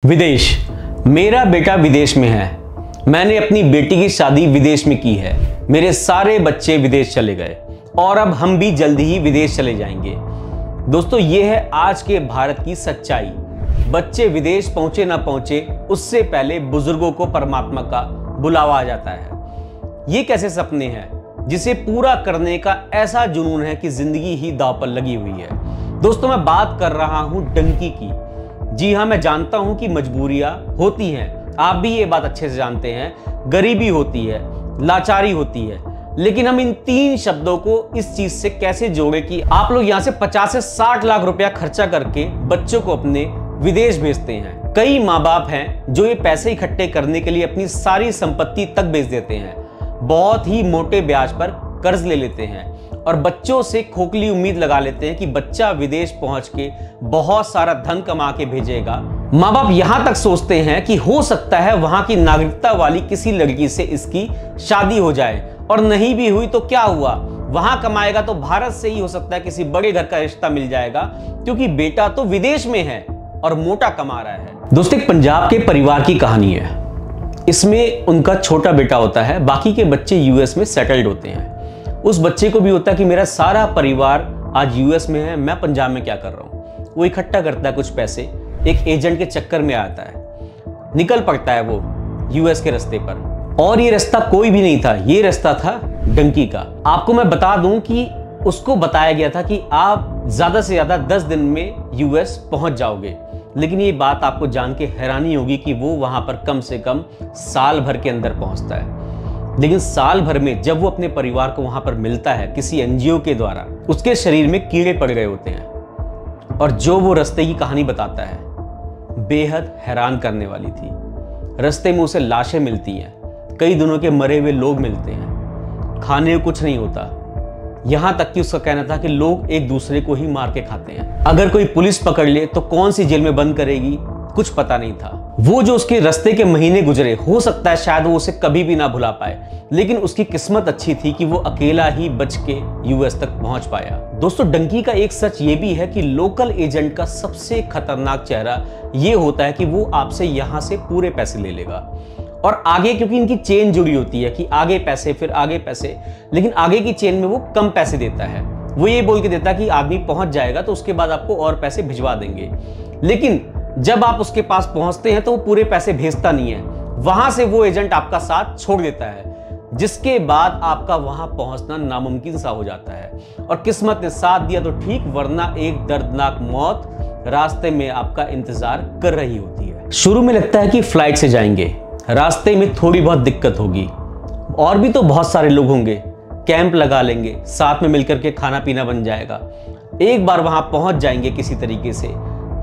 विदेश। मेरा बेटा विदेश में है। मैंने अपनी बेटी की शादी विदेश में की है। मेरे सारे बच्चे विदेश चले गए और अब हम भी जल्दी ही विदेश चले जाएंगे। दोस्तों, ये है आज के भारत की सच्चाई। बच्चे विदेश पहुंचे ना पहुंचे, उससे पहले बुजुर्गों को परमात्मा का बुलावा आ जाता है। ये कैसे सपने हैं जिसे पूरा करने का ऐसा जुनून है कि जिंदगी ही दांव पर लगी हुई है। दोस्तों, मैं बात कर रहा हूं डंकी की। जी हां, मैं जानता हूं कि मजबूरियां होती हैं, आप भी ये बात अच्छे से जानते हैं। गरीबी होती है, लाचारी होती है, लेकिन हम इन तीन शब्दों को इस चीज से कैसे जोड़े कि आप लोग यहां से 50 से 60 लाख रुपया खर्चा करके बच्चों को अपने विदेश भेजते हैं। कई माँ बाप हैं जो ये पैसे इकट्ठे करने के लिए अपनी सारी संपत्ति तक बेच देते हैं, बहुत ही मोटे ब्याज पर कर्ज ले लेते हैं और बच्चों से खोखली उम्मीद लगा लेते हैं कि बच्चा विदेश पहुंच के बहुत सारा धन कमा के भेजेगा। माँ बाप यहां तक सोचते हैं कि हो सकता है वहां की नागरिकता वाली किसी लड़की से इसकी शादी हो जाए, और नहीं भी हुई तो क्या हुआ, वहां कमाएगा तो भारत से ही हो सकता है किसी बड़े घर का रिश्ता मिल जाएगा, क्योंकि बेटा तो विदेश में है और मोटा कमा रहा है। दोस्तों, एक पंजाब के परिवार की कहानी है। इसमें उनका छोटा बेटा होता है, बाकी के बच्चे यूएस में सेटल्ड होते हैं। उस बच्चे को भी होता है कि मेरा सारा परिवार आज यूएस में है, मैं पंजाब में क्या कर रहा हूं। वो इकट्ठा करता है कुछ पैसे, एक एजेंट के चक्कर में आता है, निकल पड़ता है वो यूएस के रास्ते पर। और ये रास्ता कोई भी नहीं था, ये रास्ता था डंकी का। आपको मैं बता दूं कि उसको बताया गया था कि आप ज्यादा से ज्यादा 10 दिन में यूएस पहुंच जाओगे, लेकिन ये बात आपको जान के हैरानी होगी कि वो वहां पर कम से कम साल भर के अंदर पहुंचता है। लेकिन साल भर में जब वो अपने परिवार को वहां पर मिलता है किसी एनजीओ के द्वारा, उसके शरीर में कीड़े पड़ गए होते हैं। और जो वो रास्ते की कहानी बताता है बेहद हैरान करने वाली थी। रास्ते में उसे लाशें मिलती हैं, कई दिनों के मरे हुए लोग मिलते हैं, खाने को कुछ नहीं होता। यहां तक कि उसका कहना था कि लोग एक दूसरे को ही मार के खाते हैं। अगर कोई पुलिस पकड़ ले तो कौन सी जेल में बंद करेगी, कुछ पता नहीं था। वो जो उसके रास्ते के महीने गुजरे, हो सकता है शायद वो उसे कभी भी ना भुला पाए, लेकिन उसकी किस्मत अच्छी थी कि वो अकेला ही बच के यूएस तक पहुंच पाया। दोस्तों, डंकी का एक सच ये भी है कि लोकल एजेंट का सबसे खतरनाक चेहरा ये होता है कि वो आपसे यहां से पूरे पैसे ले लेगा और आगे, क्योंकि इनकी चेन जुड़ी होती है कि आगे पैसे फिर आगे पैसे, लेकिन आगे की चेन में वो कम पैसे देता है। वो ये बोल के देता है कि आदमी पहुंच जाएगा तो उसके बाद आपको और पैसे भिजवा देंगे, लेकिन जब आप उसके पास पहुंचते हैं तो वो पूरे पैसे भेजता नहीं है। वहां से वो एजेंट आपका साथ छोड़ देता है, जिसके बाद आपका वहां पहुंचना नामुमकिन सा हो जाता है। और किस्मत ने साथ दिया तो ठीक, वरना एक दर्दनाक मौत रास्ते में आपका इंतजार कर रही होती है। शुरू में लगता है कि फ्लाइट से जाएंगे, रास्ते में थोड़ी बहुत दिक्कत होगी, और भी तो बहुत सारे लोग होंगे, कैंप लगा लेंगे, साथ में मिलकर के खाना पीना बन जाएगा। एक बार वहां पहुंच जाएंगे किसी तरीके से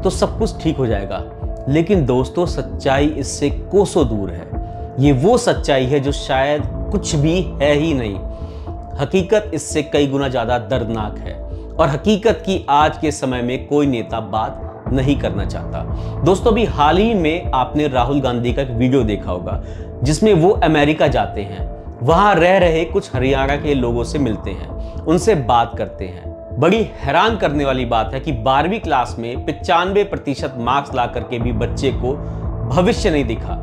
तो सब कुछ ठीक हो जाएगा। लेकिन दोस्तों, सच्चाई इससे कोसों दूर है। ये वो सच्चाई है जो शायद कुछ भी है ही नहीं। हकीकत इससे कई गुना ज्यादा दर्दनाक है, और हकीकत की आज के समय में कोई नेता बात नहीं करना चाहता। दोस्तों, भी हाल ही में आपने राहुल गांधी का एक वीडियो देखा होगा जिसमें वो अमेरिका जाते हैं, वहां रह रहे कुछ हरियाणा के लोगों से मिलते हैं, उनसे बात करते हैं। बड़ी हैरान करने वाली बात है कि 12वीं क्लास में 95% मार्क्स ला करके भी बच्चे को भविष्य नहीं दिखा।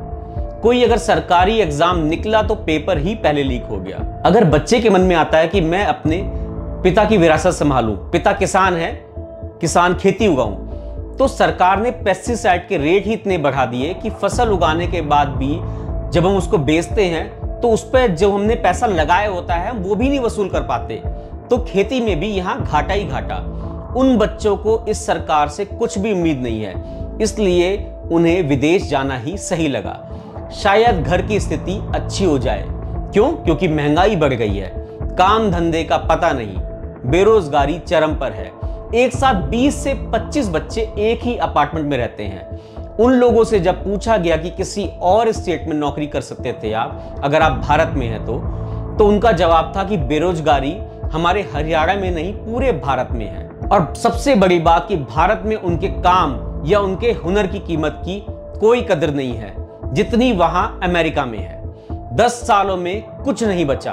कोई अगर सरकारी एग्जाम निकला तो पेपर ही पहले लीक हो गया। अगर बच्चे के मन में आता है कि मैं अपने पिता की विरासत संभालूं, पिता किसान है, किसान खेती उगाऊं, तो सरकार ने पेस्टिसाइड के रेट ही इतने बढ़ा दिए कि फसल उगाने के बाद भी जब हम उसको बेचते हैं तो उस पर जो हमने पैसा लगाया होता है वो भी नहीं वसूल कर पाते। तो खेती में भी यहां घाटा ही घाटा। उन बच्चों को इस सरकार से कुछ भी उम्मीद नहीं है, इसलिए उन्हें विदेश जाना ही सही लगा। शायद घर की स्थिति अच्छी हो जाए। क्यों? क्योंकि महंगाई बढ़ गई है, काम धंधे का पता नहीं, बेरोजगारी चरम पर है। एक साथ 20 से 25 बच्चे एक ही अपार्टमेंट में रहते हैं। उन लोगों से जब पूछा गया कि किसी और स्टेट में नौकरी कर सकते थे आप अगर आप भारत में हैं तो उनका जवाब था कि बेरोजगारी हमारे हरियाणा में नहीं, पूरे भारत में है। और सबसे बड़ी बात कि भारत में उनके काम या उनके हुनर की कीमत की कोई कदर नहीं है जितनी वहां अमेरिका में है। 10 सालों में कुछ नहीं बचा।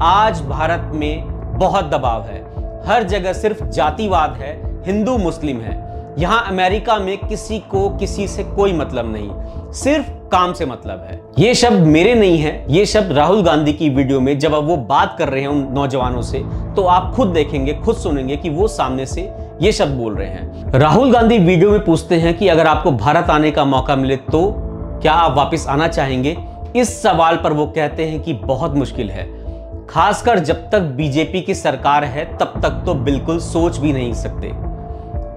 आज भारत में बहुत दबाव है, हर जगह सिर्फ जातिवाद है, हिंदू मुस्लिम है। यहां अमेरिका में किसी को किसी से कोई मतलब नहीं, सिर्फ काम से मतलब है। ये शब्द मेरे नहीं है, ये शब्द राहुल गांधी की वीडियो में जब अब वो बात कर रहे हैं उन नौजवानों से, तो आप खुद देखेंगे, खुद सुनेंगे कि वो सामने से ये शब्द बोल रहे हैं। राहुल गांधी वीडियो में पूछते हैं कि अगर आपको भारत आने का मौका मिले तो क्या आप वापस आना चाहेंगे। इस सवाल पर वो कहते हैं कि बहुत मुश्किल है, खासकर जब तक बीजेपी की सरकार है तब तक तो बिल्कुल सोच भी नहीं सकते।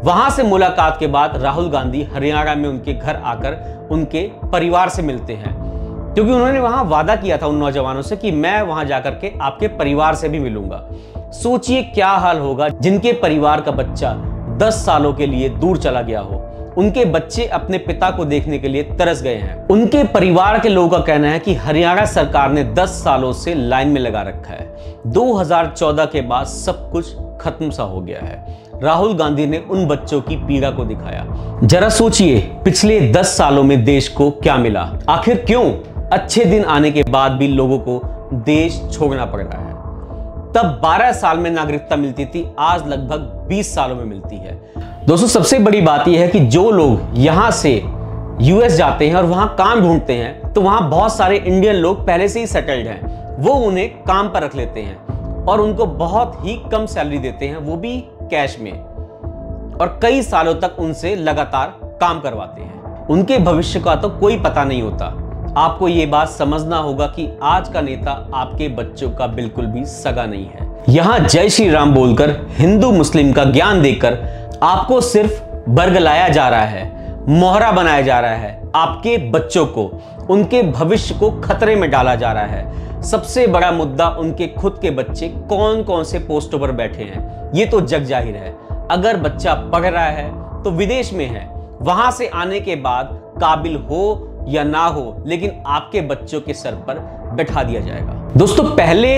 वहां से मुलाकात के बाद राहुल गांधी हरियाणा में उनके घर आकर उनके परिवार से मिलते हैं, क्योंकि उन्होंने वहां वादा किया था उन नौजवानों से कि मैं वहां जाकर के आपके परिवार से भी मिलूंगा। सोचिए क्या हाल होगा जिनके परिवार का बच्चा 10 सालों के लिए दूर चला गया हो, उनके बच्चे अपने पिता को देखने के लिए तरस गए हैं। उनके परिवार के लोगों का कहना है कि हरियाणा सरकार ने 10 सालों से लाइन में लगा रखा है। 2014 के बाद सब कुछ खत्म सा हो गया है। राहुल गांधी ने उन बच्चों की पीड़ा को दिखाया। जरा सोचिए पिछले 10 सालों में देश को क्या मिला, आखिर क्यों अच्छे दिन आने के बाद भी लोगों को देश छोड़ना पड़ रहा है। तब 12 साल में नागरिकता मिलती थी, आज लगभग 20 सालों में मिलती है। दोस्तों सबसे बड़ी बात यह है कि जो लोग यहां से यूएस जाते हैं और वहां काम ढूंढते हैं, तो वहां बहुत सारे इंडियन लोग पहले से ही सेटल्ड हैं, वो उन्हें काम पर रख लेते हैं और उनको बहुत ही कम सैलरी देते हैं, वो भी कैश में, और कई सालों तक उनसे लगातार काम करवाते हैं। उनके भविष्य का तो कोई पता नहीं होता। आपको ये बात समझना होगा कि आज का नेता आपके बच्चों का बिल्कुल भी सगा नहीं है। यहां जय श्री राम बोलकर हिंदू मुस्लिम का ज्ञान देकर आपको सिर्फ बरगलाया जा रहा है, मोहरा बनाया जा रहा है। आपके बच्चों को, उनके भविष्य को खतरे में डाला जा रहा है। सबसे बड़ा मुद्दा उनके खुद के बच्चे कौन कौन से पोस्टों पर बैठे हैं, ये तो जग जाहिर है। अगर बच्चा पढ़ रहा है तो विदेश में है, वहां से आने के बाद काबिल हो या ना हो, लेकिन आपके बच्चों के सर पर बैठा दिया जाएगा। दोस्तों पहले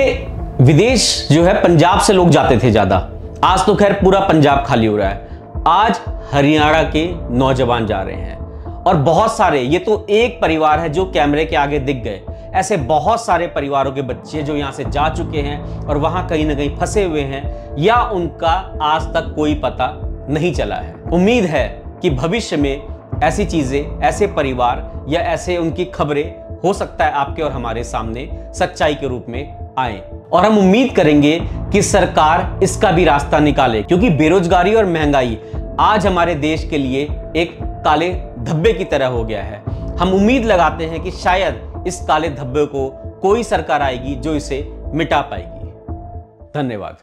विदेश जो है पंजाब से लोग जाते थे ज्यादा, आज तो खैर पूरा पंजाब खाली हो रहा है। आज हरियाणा के नौजवान जा रहे हैं, और बहुत सारे, ये तो एक परिवार है जो कैमरे के आगे दिख गए, ऐसे बहुत सारे परिवारों के बच्चे जो यहां से जा चुके हैं और वहां कहीं ना कहीं फंसे हुए हैं, या उनका आज तक कोई पता नहीं चला है। उम्मीद है कि भविष्य में ऐसी चीजें, ऐसे परिवार या ऐसे उनकी खबरें हो सकता है आपके और हमारे सामने सच्चाई के रूप में आए, और हम उम्मीद करेंगे कि सरकार इसका भी रास्ता निकाले, क्योंकि बेरोजगारी और महंगाई आज हमारे देश के लिए एक काले धब्बे की तरह हो गया है। हम उम्मीद लगाते हैं कि शायद इस काले धब्बे को कोई सरकार आएगी जो इसे मिटा पाएगी। धन्यवाद।